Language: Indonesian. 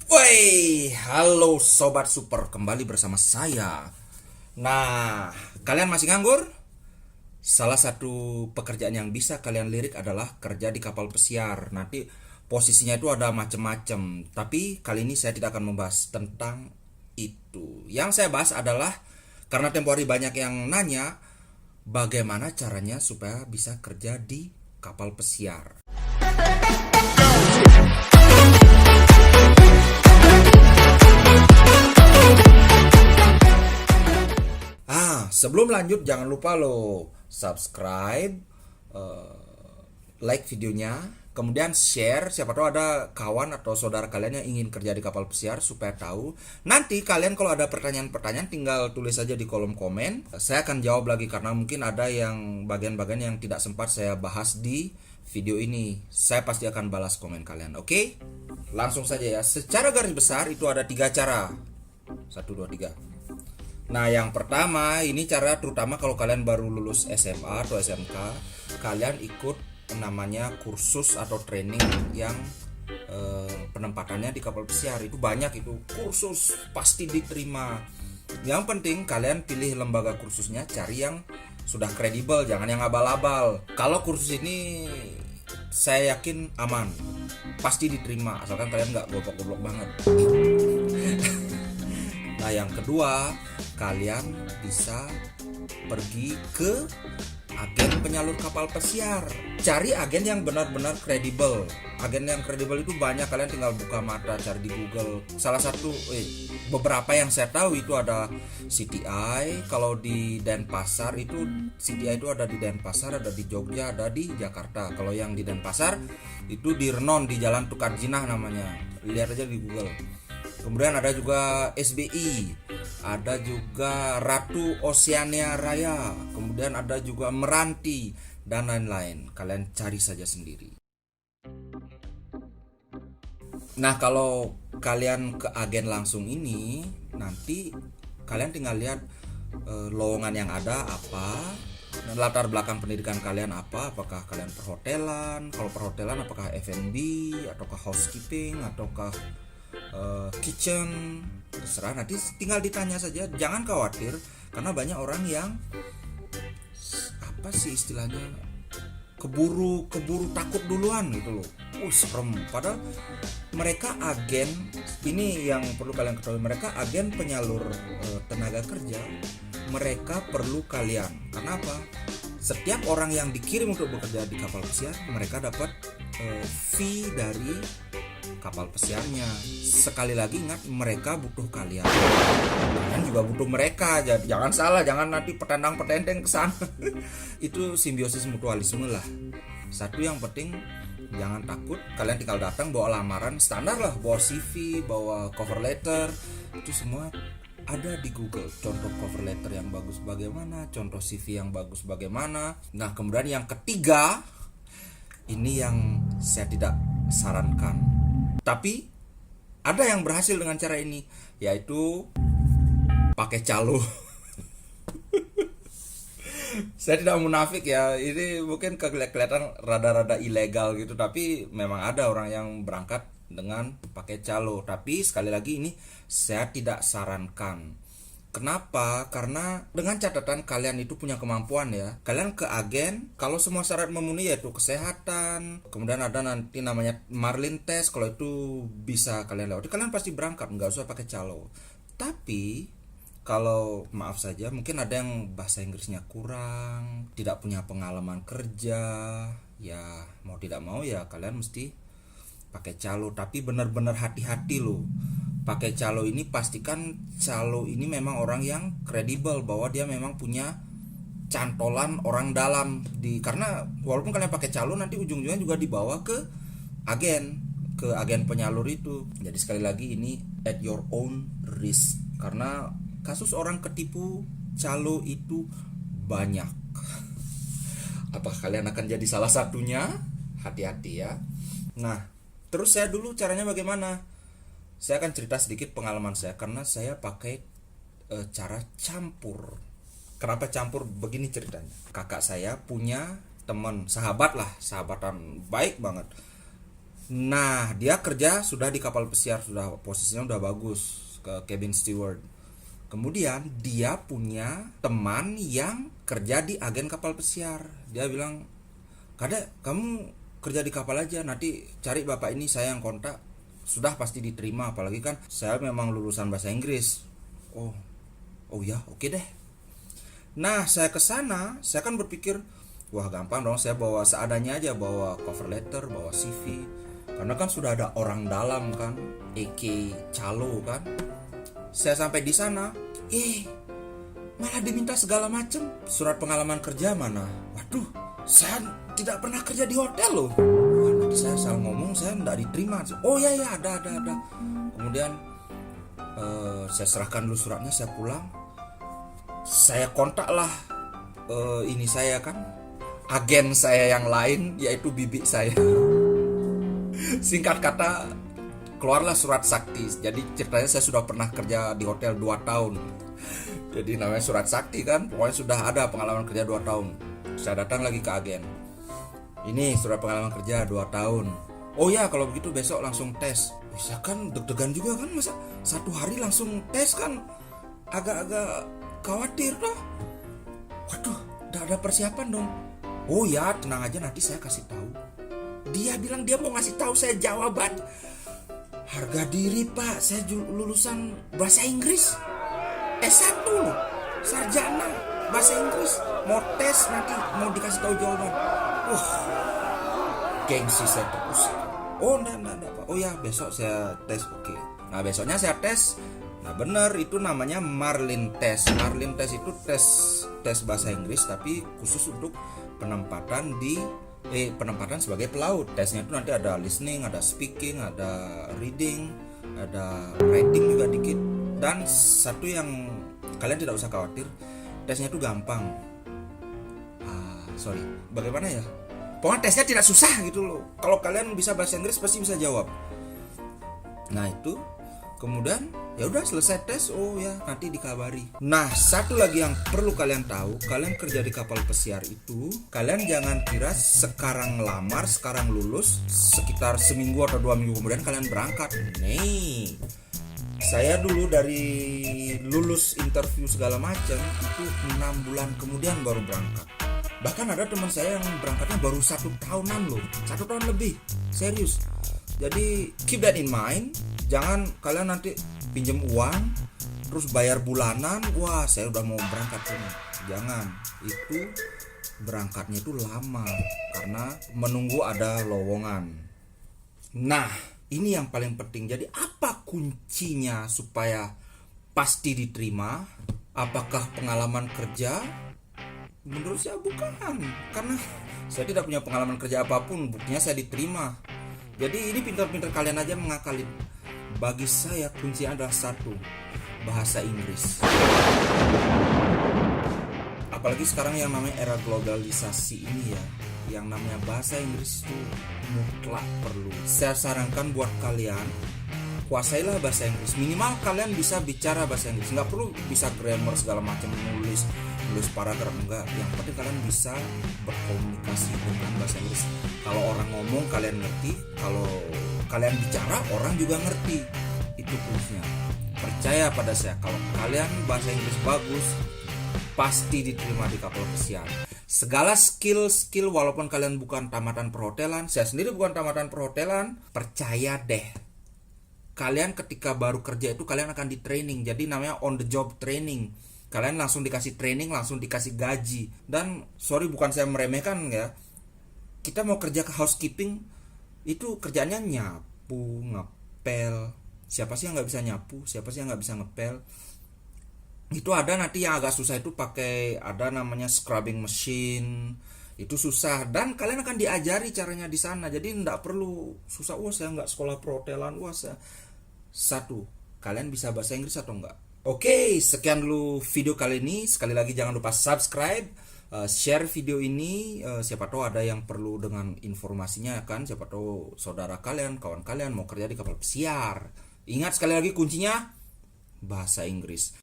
Woi, halo Sobat Super, kembali bersama saya. Nah, kalian masih nganggur? Salah satu pekerjaan yang bisa kalian lirik adalah kerja di kapal pesiar. Nanti posisinya itu ada macem-macem. Tapi kali ini saya tidak akan membahas tentang itu. Yang saya bahas adalah, karena tempo hari banyak yang nanya, bagaimana caranya supaya bisa kerja di kapal pesiar. Sebelum lanjut jangan lupa lo subscribe, like videonya, kemudian share. Siapa tahu ada kawan atau saudara kalian yang ingin kerja di kapal pesiar supaya tahu. Nanti kalian kalau ada pertanyaan-pertanyaan tinggal tulis saja di kolom komen. Saya akan jawab lagi karena mungkin ada yang bagian-bagian yang tidak sempat saya bahas di video ini. Saya pasti akan balas komen kalian. Oke? Langsung saja ya. Secara garis besar itu ada 3 cara. 1, 2, 3. Nah, yang pertama ini cara terutama kalau kalian baru lulus SMA atau SMK, kalian ikut namanya kursus atau training yang penempatannya di kapal pesiar. Itu banyak, itu kursus pasti diterima. Yang penting kalian pilih lembaga kursusnya, cari yang sudah kredibel, jangan yang abal-abal. Kalau kursus ini saya yakin aman, pasti diterima asalkan kalian nggak goblok-goblok banget. Nah, yang kedua, kalian bisa pergi ke agen penyalur kapal pesiar. Cari agen yang benar-benar kredibel. Agen yang kredibel itu banyak, kalian tinggal buka mata cari di Google. Salah satu beberapa yang saya tahu itu ada CTI. Kalau di Denpasar itu CTI itu ada di Denpasar, ada di Jogja, ada di Jakarta. Kalau yang di Denpasar itu di Renon, di Jalan Tukar Jinah namanya. Lihat aja di Google. Kemudian ada juga SBI, ada juga Ratu Oceania Raya, kemudian ada juga Meranti, dan lain-lain. Kalian cari saja sendiri. Nah, kalau kalian ke agen langsung ini, nanti kalian tinggal lihat lowongan yang ada apa, dan latar belakang pendidikan kalian apa, apakah kalian perhotelan, kalau perhotelan apakah F&B, ataukah housekeeping, ataukah kitchen, terserah. Nanti tinggal ditanya saja, jangan khawatir karena banyak orang yang apa sih istilahnya keburu takut duluan gitu loh. Serem, padahal mereka agen. Ini yang perlu kalian ketahui, mereka agen penyalur tenaga kerja. Mereka perlu kalian. Karena apa? Setiap orang yang dikirim untuk bekerja di kapal pesiar, mereka dapat fee dari kapal pesiarnya. Sekali lagi ingat, mereka butuh kalian. Kalian juga butuh mereka. Jangan salah, jangan nanti petendang-petendeng kesana. Itu simbiosis mutualisme lah. Satu yang penting, jangan takut. Kalian tinggal datang bawa lamaran standar lah, bawa CV, bawa cover letter. Itu semua ada di Google. Contoh cover letter yang bagus bagaimana, contoh CV yang bagus bagaimana. Nah, kemudian yang ketiga, ini yang saya tidak sarankan. Tapi ada yang berhasil dengan cara ini, yaitu pakai calo. Saya tidak munafik ya, ini mungkin kelihatan rada-rada ilegal gitu, tapi memang ada orang yang berangkat dengan pakai calo. Tapi sekali lagi ini saya tidak sarankan. Kenapa? Karena dengan catatan kalian itu punya kemampuan ya. Kalian ke agen, kalau semua syarat memenuhi yaitu kesehatan, kemudian ada nanti namanya Marlin test, kalau itu bisa kalian lewati, kalian pasti berangkat, nggak usah pakai calo. Tapi kalau maaf saja, mungkin ada yang bahasa Inggrisnya kurang, tidak punya pengalaman kerja, ya mau tidak mau ya kalian mesti pakai calo. Tapi benar-benar hati-hati loh. Pakai calo ini pastikan calo ini memang orang yang kredibel, bahwa dia memang punya cantolan orang dalam karena walaupun kalian pakai calo nanti ujung-ujungnya juga dibawa ke agen penyalur itu. Jadi sekali lagi ini at your own risk, karena kasus orang ketipu calo itu banyak. Apa kalian akan jadi salah satunya? Hati-hati ya. Nah, terus saya dulu caranya bagaimana? Saya akan cerita sedikit pengalaman saya, karena saya pakai cara campur. Kenapa campur? Begini ceritanya. Kakak saya punya teman, sahabat lah, sahabatan baik banget. Nah, dia kerja sudah di kapal pesiar, sudah posisinya udah bagus ke cabin steward. Kemudian dia punya teman yang kerja di agen kapal pesiar. Dia bilang, "Kadek, kamu kerja di kapal aja, nanti cari bapak ini, saya yang kontak." Sudah pasti diterima, apalagi kan saya memang lulusan bahasa Inggris. Oh, oh ya, oke deh. Nah, saya ke sana, saya kan berpikir, wah gampang dong, saya bawa seadanya aja, bawa cover letter, bawa CV. Karena kan sudah ada orang dalam kan, EK calo kan. Saya sampai di sana, malah diminta segala macam. Surat pengalaman kerja mana? Waduh, saya tidak pernah kerja di hotel loh. Wah, nanti saya salah ngomong, saya tidak diterima. Oh ya ya, ada. Kemudian saya serahkan dulu suratnya, saya pulang. Saya kontaklah ini saya kan, agen saya yang lain, yaitu bibi saya. Singkat kata, keluarlah surat sakti. Jadi ceritanya saya sudah pernah kerja di hotel 2 tahun. Jadi namanya surat sakti kan, pokoknya sudah ada pengalaman kerja 2 tahun. Saya datang lagi ke agen. Ini surat pengalaman kerja 2 tahun. Oh ya, kalau begitu besok langsung tes. Bisa kan, deg-degan juga kan, masa 1 hari langsung tes kan, agak-agak khawatir toh. Waduh, udah ada persiapan dong. Oh ya, tenang aja, nanti saya kasih tahu. Dia bilang dia mau ngasih tahu saya jawaban. Harga diri pak, saya lulusan bahasa Inggris S1 loh, sarjana bahasa Inggris. Mau tes nanti mau dikasih tahu jawaban. Gengsi saya terus. Oh enggak pak. Oh ya, besok saya tes. Oke. Nah besoknya saya tes. Nah benar, itu namanya Marlin Test. Marlin Test itu tes bahasa Inggris tapi khusus untuk penempatan penempatan sebagai pelaut. Tesnya itu nanti ada listening, ada speaking, ada reading, ada writing juga dikit. Dan satu yang kalian tidak usah khawatir, tesnya itu gampang. Bagaimana ya? Pokoknya tesnya tidak susah gitu loh. Kalau kalian bisa bahasa Inggris pasti bisa jawab. Nah itu, kemudian ya udah selesai tes, oh ya nanti dikabari. Nah satu lagi yang perlu kalian tahu, kalian kerja di kapal pesiar itu, kalian jangan kira sekarang lamar, sekarang lulus, sekitar seminggu atau 2 minggu kemudian kalian berangkat. Nih, saya dulu dari lulus interview segala macam itu 6 bulan kemudian baru berangkat. Bahkan ada teman saya yang berangkatnya baru 1 tahunan loh, 1 tahun lebih, serius. Jadi keep that in mind. Jangan kalian nanti pinjam uang terus bayar bulanan, wah saya udah mau berangkat ini. Jangan, itu berangkatnya itu lama karena menunggu ada lowongan. Nah ini yang paling penting. Jadi apa kuncinya supaya pasti diterima? Apakah pengalaman kerja? Menurut saya bukan, karena saya tidak punya pengalaman kerja apapun, buktinya saya diterima. Jadi ini pintar-pintar kalian aja mengakalin. Bagi saya kuncinya adalah satu, bahasa Inggris. Apalagi sekarang yang namanya era globalisasi ini ya, yang namanya bahasa Inggris itu mutlak perlu. Saya sarankan buat kalian, kuasailah bahasa Inggris. Minimal kalian bisa bicara bahasa Inggris. Nggak perlu bisa grammar segala macam, nulis paragraf, enggak. Yang penting kalian bisa berkomunikasi dengan bahasa Inggris. Kalau orang ngomong kalian ngerti, kalau kalian bicara orang juga ngerti. Itu kuncinya. Percaya pada saya, kalau kalian bahasa Inggris bagus, pasti diterima di kapal pesiar. Segala skill walaupun kalian bukan tamatan perhotelan, saya sendiri bukan tamatan perhotelan, percaya deh. Kalian ketika baru kerja itu kalian akan di training. Jadi namanya on the job training. Kalian langsung dikasih training, langsung dikasih gaji. Dan sorry, bukan saya meremehkan ya, kita mau kerja ke housekeeping itu kerjanya nyapu, ngepel. Siapa sih yang nggak bisa nyapu? Siapa sih yang nggak bisa ngepel? Itu ada nanti yang agak susah itu pakai, ada namanya scrubbing machine. Itu susah dan kalian akan diajari caranya di sana. Jadi nggak perlu susah. Wah saya nggak sekolah perhotelan. Wah saya. Satu, kalian bisa bahasa Inggris atau enggak? Oke, sekian dulu video kali ini. Sekali lagi jangan lupa subscribe, share video ini. Siapa tahu ada yang perlu dengan informasinya kan. Siapa tahu saudara kalian, kawan kalian mau kerja di kapal pesiar. Ingat sekali lagi kuncinya bahasa Inggris.